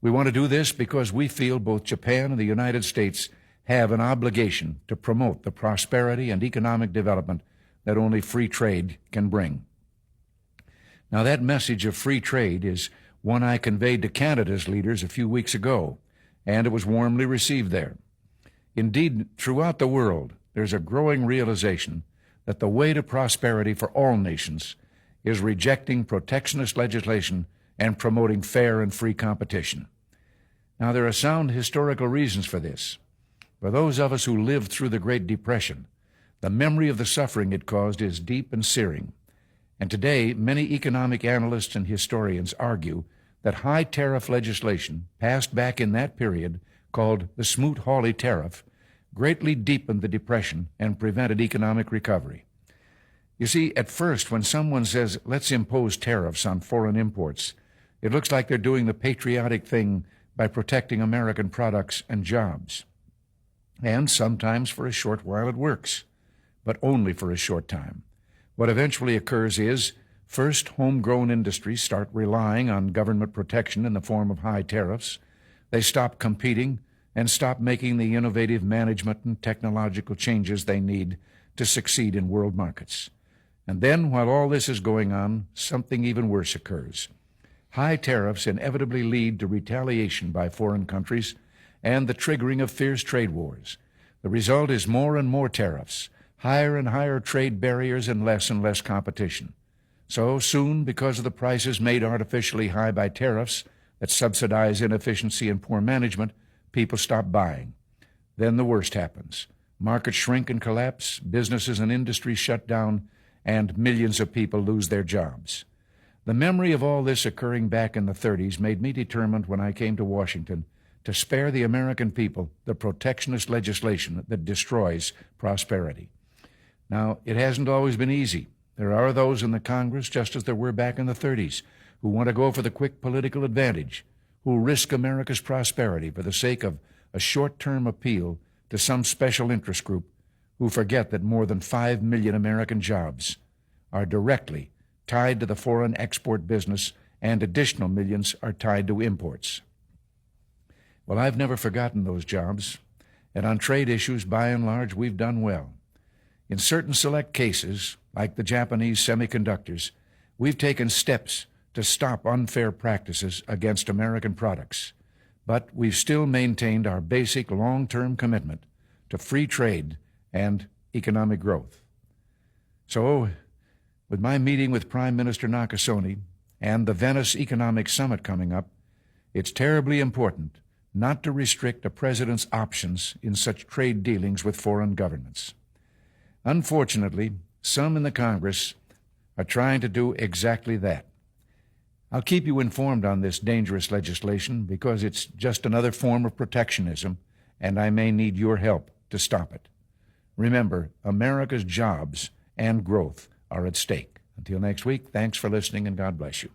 We want to do this because we feel both Japan and the United States have an obligation to promote the prosperity and economic development that only free trade can bring. Now, that message of free trade is one I conveyed to Canada's leaders a few weeks ago, and it was warmly received there. Indeed, throughout the world, there's a growing realization that the way to prosperity for all nations is rejecting protectionist legislation and promoting fair and free competition. Now, there are sound historical reasons for this. For those of us who lived through the Great Depression, the memory of the suffering it caused is deep and searing. And today, many economic analysts and historians argue that high tariff legislation passed back in that period, called the Smoot-Hawley Tariff, greatly deepened the Depression and prevented economic recovery. You see, at first, when someone says, let's impose tariffs on foreign imports, it looks like they're doing the patriotic thing by protecting American products and jobs. And sometimes for a short while it works, but only for a short time. What eventually occurs is, first, homegrown industries start relying on government protection in the form of high tariffs. They stop competing and stop making the innovative management and technological changes they need to succeed in world markets. And then, while all this is going on, something even worse occurs. High tariffs inevitably lead to retaliation by foreign countries and the triggering of fierce trade wars. The result is more and more tariffs, higher and higher trade barriers, and less competition. So soon, because of the prices made artificially high by tariffs that subsidize inefficiency and poor management, people stop buying. Then the worst happens. Markets shrink and collapse, businesses and industries shut down, and millions of people lose their jobs. The memory of all this occurring back in the 30s made me determined when I came to Washington to spare the American people the protectionist legislation that destroys prosperity. Now, it hasn't always been easy. There are those in the Congress, just as there were back in the 30s, who want to go for the quick political advantage, who risk America's prosperity for the sake of a short-term appeal to some special interest group, who forget that more than 5 million American jobs are directly tied to the foreign export business, and additional millions are tied to imports. Well, I've never forgotten those jobs, and on trade issues, by and large, we've done well. In certain select cases, like the Japanese semiconductors, we've taken steps to stop unfair practices against American products, but we've still maintained our basic long-term commitment to free trade and economic growth. So, with my meeting with Prime Minister Nakasone and the Venice Economic Summit coming up, it's terribly important not to restrict a president's options in such trade dealings with foreign governments. Unfortunately, some in the Congress are trying to do exactly that. I'll keep you informed on this dangerous legislation because it's just another form of protectionism, and I may need your help to stop it. Remember, America's jobs and growth are at stake. Until next week, thanks for listening, and God bless you.